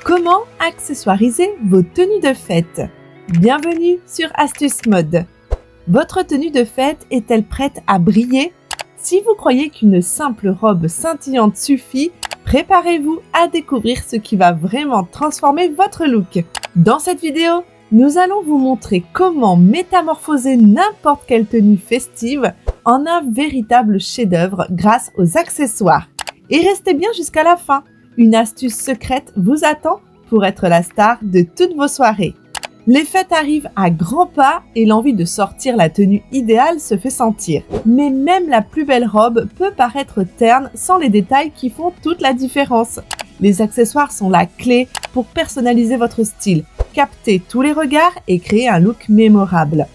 Comment accessoiriser vos tenues de fête? Bienvenue sur Astuce Mode. Votre tenue de fête est-elle prête à briller? Si vous croyez qu'une simple robe scintillante suffit, préparez-vous à découvrir ce qui va vraiment transformer votre look. Dans cette vidéo, nous allons vous montrer comment métamorphoser n'importe quelle tenue festive en un véritable chef-d'œuvre grâce aux accessoires. Et restez bien jusqu'à la fin. Une astuce secrète vous attend pour être la star de toutes vos soirées. Les fêtes arrivent à grands pas et l'envie de sortir la tenue idéale se fait sentir. Mais même la plus belle robe peut paraître terne sans les détails qui font toute la différence. Les accessoires sont la clé pour personnaliser votre style, capter tous les regards et créer un look mémorable.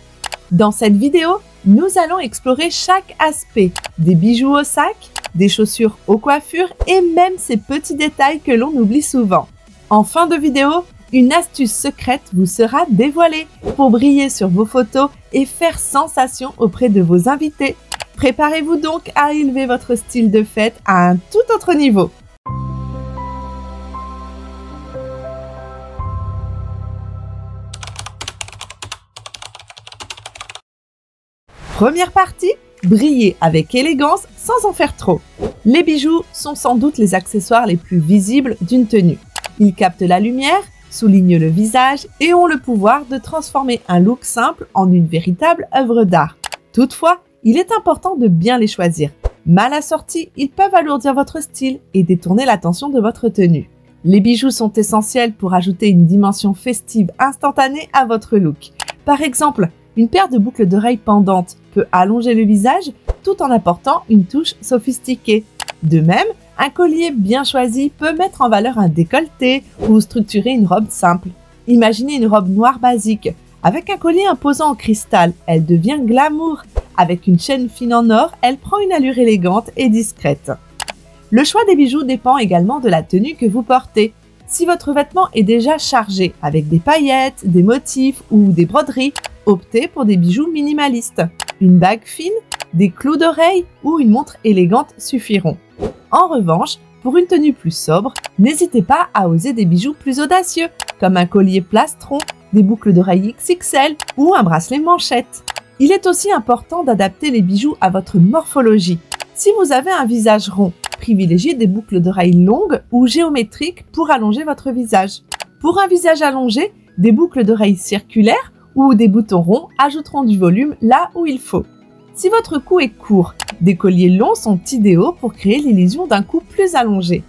Dans cette vidéo, nous allons explorer chaque aspect, des bijoux au sac, des chaussures aux coiffures et même ces petits détails que l'on oublie souvent. En fin de vidéo, une astuce secrète vous sera dévoilée pour briller sur vos photos et faire sensation auprès de vos invités. Préparez-vous donc à élever votre style de fête à un tout autre niveau. Première partie, briller avec élégance sans en faire trop. Les bijoux sont sans doute les accessoires les plus visibles d'une tenue. Ils captent la lumière, soulignent le visage et ont le pouvoir de transformer un look simple en une véritable œuvre d'art. Toutefois, il est important de bien les choisir. Mal assortis, ils peuvent alourdir votre style et détourner l'attention de votre tenue. Les bijoux sont essentiels pour ajouter une dimension festive instantanée à votre look. Par exemple, une paire de boucles d'oreilles pendantes peut allonger le visage tout en apportant une touche sophistiquée. De même, un collier bien choisi peut mettre en valeur un décolleté ou structurer une robe simple. Imaginez une robe noire basique. Avec un collier imposant en cristal, elle devient glamour. Avec une chaîne fine en or, elle prend une allure élégante et discrète. Le choix des bijoux dépend également de la tenue que vous portez. Si votre vêtement est déjà chargé avec des paillettes, des motifs ou des broderies, optez pour des bijoux minimalistes. Une bague fine, des clous d'oreilles ou une montre élégante suffiront. En revanche, pour une tenue plus sobre, n'hésitez pas à oser des bijoux plus audacieux, comme un collier plastron, des boucles d'oreilles XXL ou un bracelet manchette. Il est aussi important d'adapter les bijoux à votre morphologie. Si vous avez un visage rond, privilégiez des boucles d'oreilles longues ou géométriques pour allonger votre visage. Pour un visage allongé, des boucles d'oreilles circulaires ou des boutons ronds ajouteront du volume là où il faut. Si votre cou est court, des colliers longs sont idéaux pour créer l'illusion d'un cou plus allongé.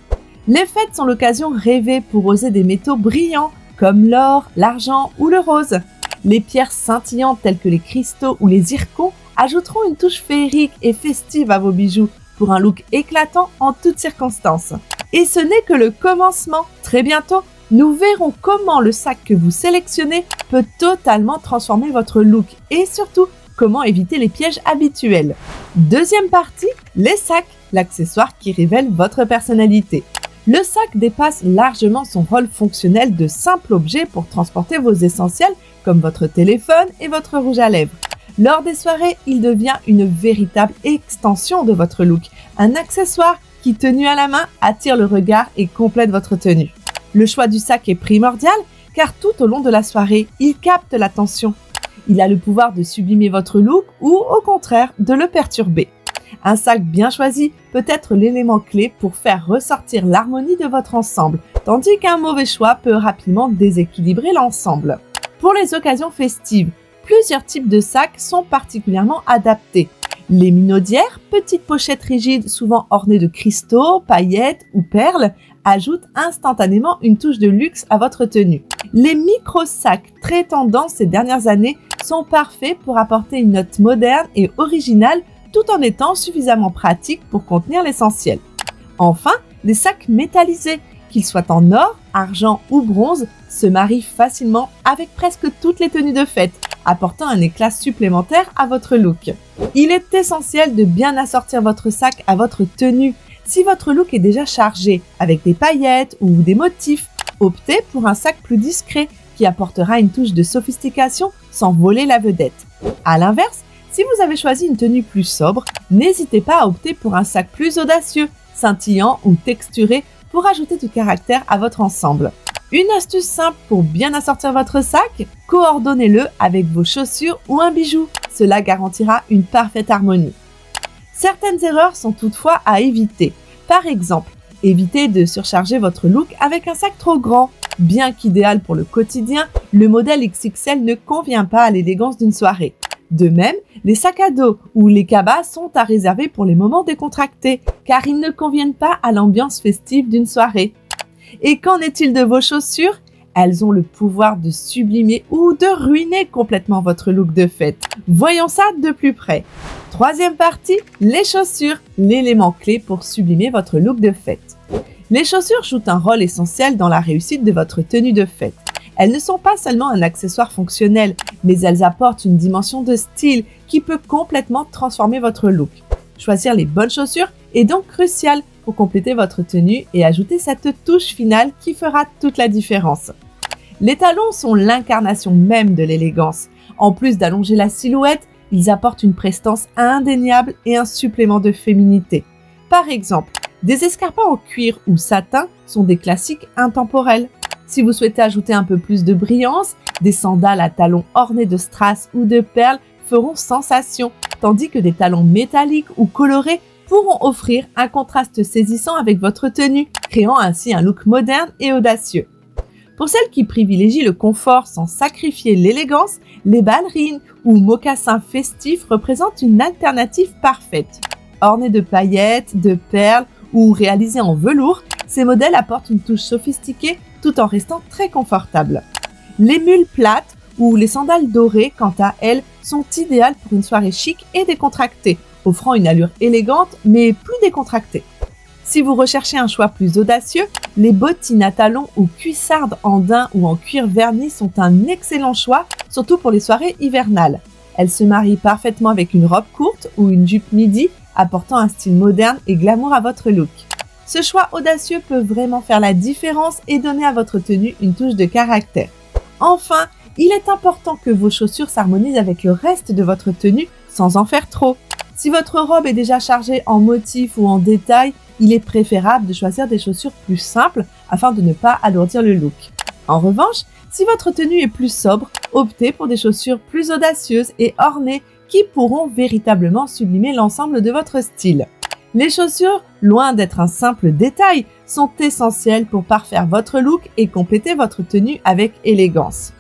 Les fêtes sont l'occasion rêvée pour oser des métaux brillants comme l'or, l'argent ou le rose. Les pierres scintillantes telles que les cristaux ou les zircons ajouteront une touche féerique et festive à vos bijoux pour un look éclatant en toutes circonstances. Et ce n'est que le commencement. Très bientôt, nous verrons comment le sac que vous sélectionnez peut totalement transformer votre look et surtout comment éviter les pièges habituels. Deuxième partie, les sacs, l'accessoire qui révèle votre personnalité. Le sac dépasse largement son rôle fonctionnel de simple objet pour transporter vos essentiels comme votre téléphone et votre rouge à lèvres. Lors des soirées, il devient une véritable extension de votre look, un accessoire qui, tenu à la main, attire le regard et complète votre tenue. Le choix du sac est primordial car tout au long de la soirée, il capte l'attention. Il a le pouvoir de sublimer votre look ou au contraire de le perturber. Un sac bien choisi peut être l'élément clé pour faire ressortir l'harmonie de votre ensemble, tandis qu'un mauvais choix peut rapidement déséquilibrer l'ensemble. Pour les occasions festives, plusieurs types de sacs sont particulièrement adaptés. Les minaudières, petites pochettes rigides souvent ornées de cristaux, paillettes ou perles, ajoutent instantanément une touche de luxe à votre tenue. Les micro-sacs, très tendance ces dernières années, sont parfaits pour apporter une note moderne et originale tout en étant suffisamment pratiques pour contenir l'essentiel. Enfin, les sacs métallisés, qu'ils soient en or, argent ou bronze, se marient facilement avec presque toutes les tenues de fête, apportant un éclat supplémentaire à votre look. Il est essentiel de bien assortir votre sac à votre tenue. Si votre look est déjà chargé avec des paillettes ou des motifs, optez pour un sac plus discret qui apportera une touche de sophistication sans voler la vedette. À l'inverse, si vous avez choisi une tenue plus sobre, n'hésitez pas à opter pour un sac plus audacieux, scintillant ou texturé pour ajouter du caractère à votre ensemble. Une astuce simple pour bien assortir votre sac, coordonnez-le avec vos chaussures ou un bijou. Cela garantira une parfaite harmonie. Certaines erreurs sont toutefois à éviter. Par exemple, évitez de surcharger votre look avec un sac trop grand. Bien qu'idéal pour le quotidien, le modèle XXL ne convient pas à l'élégance d'une soirée. De même, les sacs à dos ou les cabas sont à réserver pour les moments décontractés, car ils ne conviennent pas à l'ambiance festive d'une soirée. Et qu'en est-il de vos chaussures? Elles ont le pouvoir de sublimer ou de ruiner complètement votre look de fête. Voyons ça de plus près. Troisième partie, les chaussures, l'élément clé pour sublimer votre look de fête. Les chaussures jouent un rôle essentiel dans la réussite de votre tenue de fête. Elles ne sont pas seulement un accessoire fonctionnel, mais elles apportent une dimension de style qui peut complètement transformer votre look. Choisir les bonnes chaussures est donc crucial pour compléter votre tenue et ajouter cette touche finale qui fera toute la différence. Les talons sont l'incarnation même de l'élégance. En plus d'allonger la silhouette, ils apportent une prestance indéniable et un supplément de féminité. Par exemple, des escarpins en cuir ou satin sont des classiques intemporels. Si vous souhaitez ajouter un peu plus de brillance, des sandales à talons ornés de strass ou de perles feront sensation, tandis que des talons métalliques ou colorés pourront offrir un contraste saisissant avec votre tenue, créant ainsi un look moderne et audacieux. Pour celles qui privilégient le confort sans sacrifier l'élégance, les ballerines ou mocassins festifs représentent une alternative parfaite. Ornés de paillettes, de perles ou réalisés en velours, ces modèles apportent une touche sophistiquée tout en restant très confortables. Les mules plates ou les sandales dorées, quant à elles, sont idéales pour une soirée chic et décontractée, offrant une allure élégante mais plus décontractée. Si vous recherchez un choix plus audacieux, les bottines à talons ou cuissardes en daim ou en cuir verni sont un excellent choix, surtout pour les soirées hivernales. Elles se marient parfaitement avec une robe courte ou une jupe midi, apportant un style moderne et glamour à votre look. Ce choix audacieux peut vraiment faire la différence et donner à votre tenue une touche de caractère. Enfin, il est important que vos chaussures s'harmonisent avec le reste de votre tenue sans en faire trop. Si votre robe est déjà chargée en motifs ou en détails, il est préférable de choisir des chaussures plus simples afin de ne pas alourdir le look. En revanche, si votre tenue est plus sobre, optez pour des chaussures plus audacieuses et ornées qui pourront véritablement sublimer l'ensemble de votre style. Les chaussures, loin d'être un simple détail, sont essentielles pour parfaire votre look et compléter votre tenue avec élégance.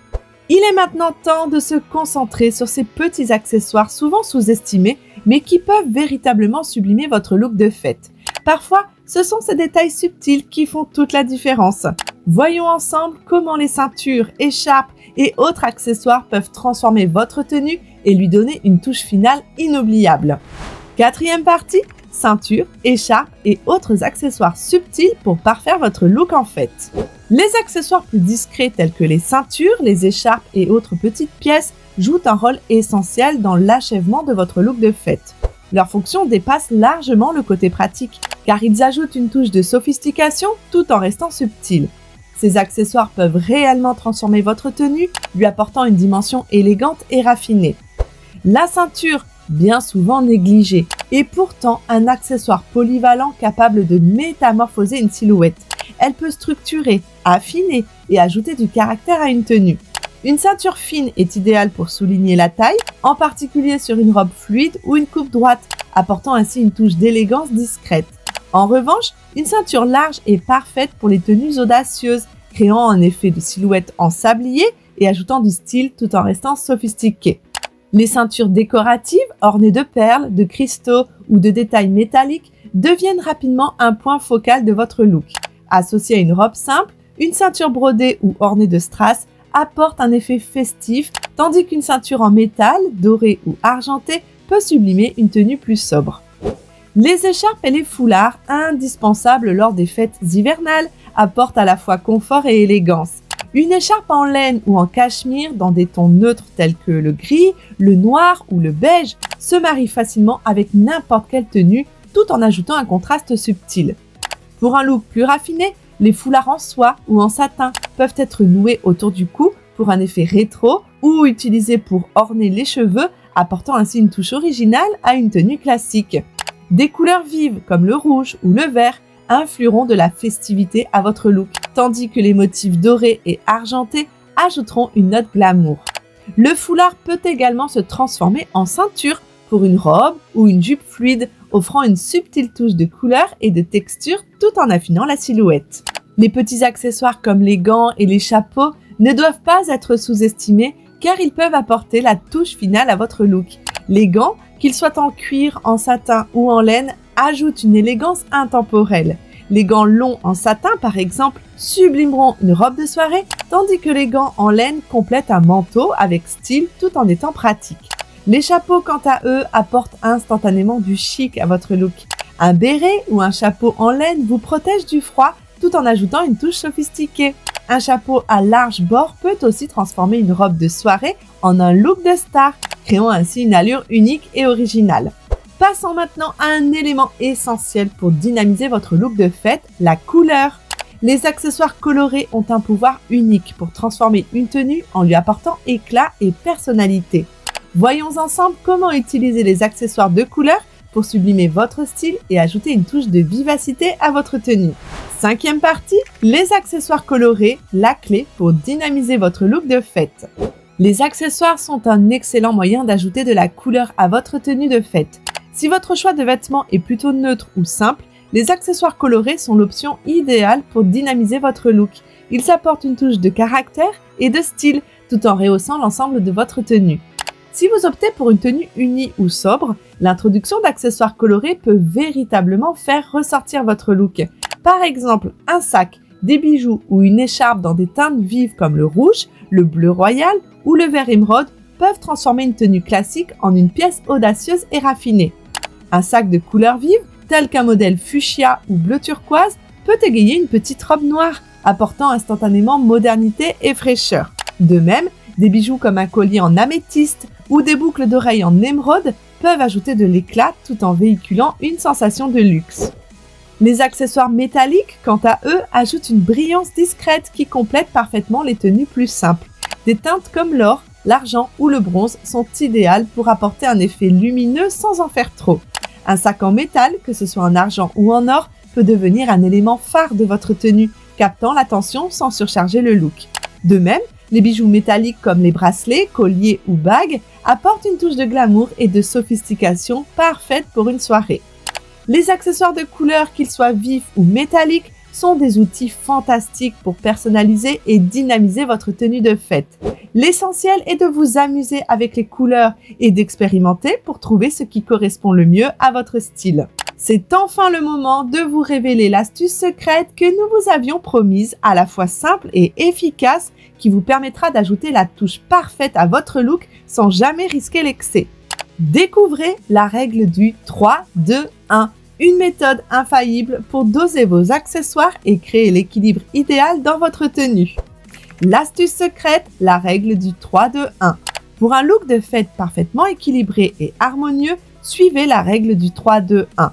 Il est maintenant temps de se concentrer sur ces petits accessoires souvent sous-estimés, mais qui peuvent véritablement sublimer votre look de fête. Parfois, ce sont ces détails subtils qui font toute la différence. Voyons ensemble comment les ceintures, écharpes et autres accessoires peuvent transformer votre tenue et lui donner une touche finale inoubliable. Quatrième partie, ceinture, écharpe et autres accessoires subtils pour parfaire votre look en fête. Les accessoires plus discrets tels que les ceintures, les écharpes et autres petites pièces jouent un rôle essentiel dans l'achèvement de votre look de fête. Leur fonction dépasse largement le côté pratique, car ils ajoutent une touche de sophistication tout en restant subtils. Ces accessoires peuvent réellement transformer votre tenue, lui apportant une dimension élégante et raffinée. La ceinture, bien souvent négligée, est pourtant un accessoire polyvalent capable de métamorphoser une silhouette. Elle peut structurer, affiner et ajouter du caractère à une tenue. Une ceinture fine est idéale pour souligner la taille, en particulier sur une robe fluide ou une coupe droite, apportant ainsi une touche d'élégance discrète. En revanche, une ceinture large est parfaite pour les tenues audacieuses, créant un effet de silhouette en sablier et ajoutant du style tout en restant sophistiquée. Les ceintures décoratives, ornées de perles, de cristaux ou de détails métalliques, deviennent rapidement un point focal de votre look. Associée à une robe simple, une ceinture brodée ou ornée de strass apporte un effet festif, tandis qu'une ceinture en métal, dorée ou argentée, peut sublimer une tenue plus sobre. Les écharpes et les foulards, indispensables lors des fêtes hivernales, apportent à la fois confort et élégance. Une écharpe en laine ou en cachemire dans des tons neutres tels que le gris, le noir ou le beige se marie facilement avec n'importe quelle tenue tout en ajoutant un contraste subtil. Pour un look plus raffiné, les foulards en soie ou en satin peuvent être noués autour du cou pour un effet rétro ou utilisés pour orner les cheveux, apportant ainsi une touche originale à une tenue classique. Des couleurs vives comme le rouge ou le vert influeront de la festivité à votre look, tandis que les motifs dorés et argentés ajouteront une note glamour. Le foulard peut également se transformer en ceinture pour une robe ou une jupe fluide, offrant une subtile touche de couleur et de texture tout en affinant la silhouette. Les petits accessoires comme les gants et les chapeaux ne doivent pas être sous-estimés car ils peuvent apporter la touche finale à votre look. Les gants, qu'ils soient en cuir, en satin ou en laine, ajoutent une élégance intemporelle. Les gants longs en satin, par exemple, sublimeront une robe de soirée, tandis que les gants en laine complètent un manteau avec style tout en étant pratiques. Les chapeaux, quant à eux, apportent instantanément du chic à votre look. Un béret ou un chapeau en laine vous protège du froid tout en ajoutant une touche sophistiquée. Un chapeau à large bord peut aussi transformer une robe de soirée en un look de star, créant ainsi une allure unique et originale. Passons maintenant à un élément essentiel pour dynamiser votre look de fête, la couleur. Les accessoires colorés ont un pouvoir unique pour transformer une tenue en lui apportant éclat et personnalité. Voyons ensemble comment utiliser les accessoires de couleur pour sublimer votre style et ajouter une touche de vivacité à votre tenue. Cinquième partie, les accessoires colorés, la clé pour dynamiser votre look de fête. Les accessoires sont un excellent moyen d'ajouter de la couleur à votre tenue de fête. Si votre choix de vêtements est plutôt neutre ou simple, les accessoires colorés sont l'option idéale pour dynamiser votre look. Ils apportent une touche de caractère et de style tout en rehaussant l'ensemble de votre tenue. Si vous optez pour une tenue unie ou sobre, l'introduction d'accessoires colorés peut véritablement faire ressortir votre look. Par exemple, un sac, des bijoux ou une écharpe dans des teintes vives comme le rouge, le bleu royal ou le vert émeraude peuvent transformer une tenue classique en une pièce audacieuse et raffinée. Un sac de couleurs vives, tel qu'un modèle fuchsia ou bleu turquoise, peut égayer une petite robe noire, apportant instantanément modernité et fraîcheur. De même, des bijoux comme un collier en améthyste ou des boucles d'oreilles en émeraude peuvent ajouter de l'éclat tout en véhiculant une sensation de luxe. Les accessoires métalliques, quant à eux, ajoutent une brillance discrète qui complète parfaitement les tenues plus simples. Des teintes comme l'or, l'argent ou le bronze sont idéales pour apporter un effet lumineux sans en faire trop. Un sac en métal, que ce soit en argent ou en or, peut devenir un élément phare de votre tenue, captant l'attention sans surcharger le look. De même, les bijoux métalliques comme les bracelets, colliers ou bagues apportent une touche de glamour et de sophistication parfaite pour une soirée. Les accessoires de couleur, qu'ils soient vifs ou métalliques, sont des outils fantastiques pour personnaliser et dynamiser votre tenue de fête. L'essentiel est de vous amuser avec les couleurs et d'expérimenter pour trouver ce qui correspond le mieux à votre style. C'est enfin le moment de vous révéler l'astuce secrète que nous vous avions promise, à la fois simple et efficace, qui vous permettra d'ajouter la touche parfaite à votre look sans jamais risquer l'excès. Découvrez la règle du 3-2-1, une méthode infaillible pour doser vos accessoires et créer l'équilibre idéal dans votre tenue. L'astuce secrète, la règle du 3-2-1. Pour un look de fête parfaitement équilibré et harmonieux, suivez la règle du 3-2-1.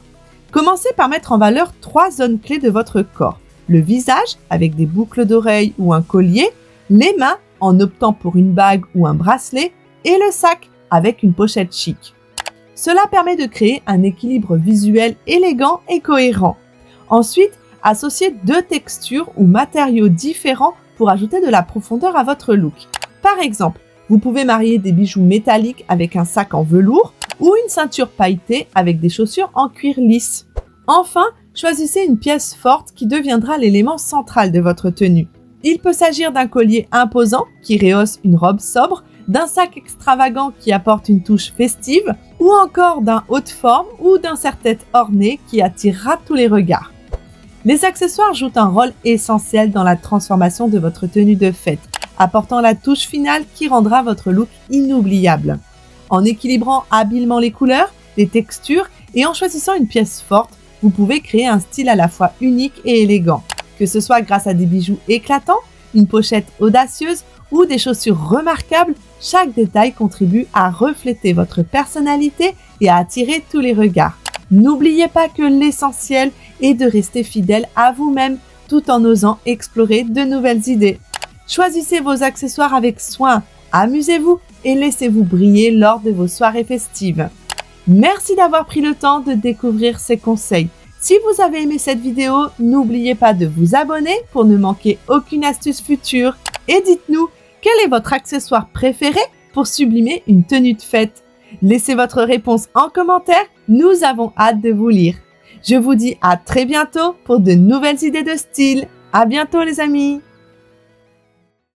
Commencez par mettre en valeur 3 zones clés de votre corps. Le visage, avec des boucles d'oreilles ou un collier, les mains, en optant pour une bague ou un bracelet, et le sac, avec une pochette chic. Cela permet de créer un équilibre visuel élégant et cohérent. Ensuite, associez 2 textures ou matériaux différents pour ajouter de la profondeur à votre look. Par exemple, vous pouvez marier des bijoux métalliques avec un sac en velours ou une ceinture pailletée avec des chaussures en cuir lisse. Enfin, choisissez une pièce forte qui deviendra l'élément central de votre tenue. Il peut s'agir d'un collier imposant qui rehausse une robe sobre, d'un sac extravagant qui apporte une touche festive, ou encore d'un haut de forme ou d'un serre-tête orné qui attirera tous les regards. Les accessoires jouent un rôle essentiel dans la transformation de votre tenue de fête, apportant la touche finale qui rendra votre look inoubliable. En équilibrant habilement les couleurs, les textures et en choisissant une pièce forte, vous pouvez créer un style à la fois unique et élégant. Que ce soit grâce à des bijoux éclatants, une pochette audacieuse ou des chaussures remarquables, chaque détail contribue à refléter votre personnalité et à attirer tous les regards. N'oubliez pas que l'essentiel est de rester fidèle à vous-même tout en osant explorer de nouvelles idées. Choisissez vos accessoires avec soin, amusez-vous et laissez-vous briller lors de vos soirées festives. Merci d'avoir pris le temps de découvrir ces conseils. Si vous avez aimé cette vidéo, n'oubliez pas de vous abonner pour ne manquer aucune astuce future. Et dites-nous, quel est votre accessoire préféré pour sublimer une tenue de fête? Laissez votre réponse en commentaire, nous avons hâte de vous lire. Je vous dis à très bientôt pour de nouvelles idées de style. À bientôt les amis!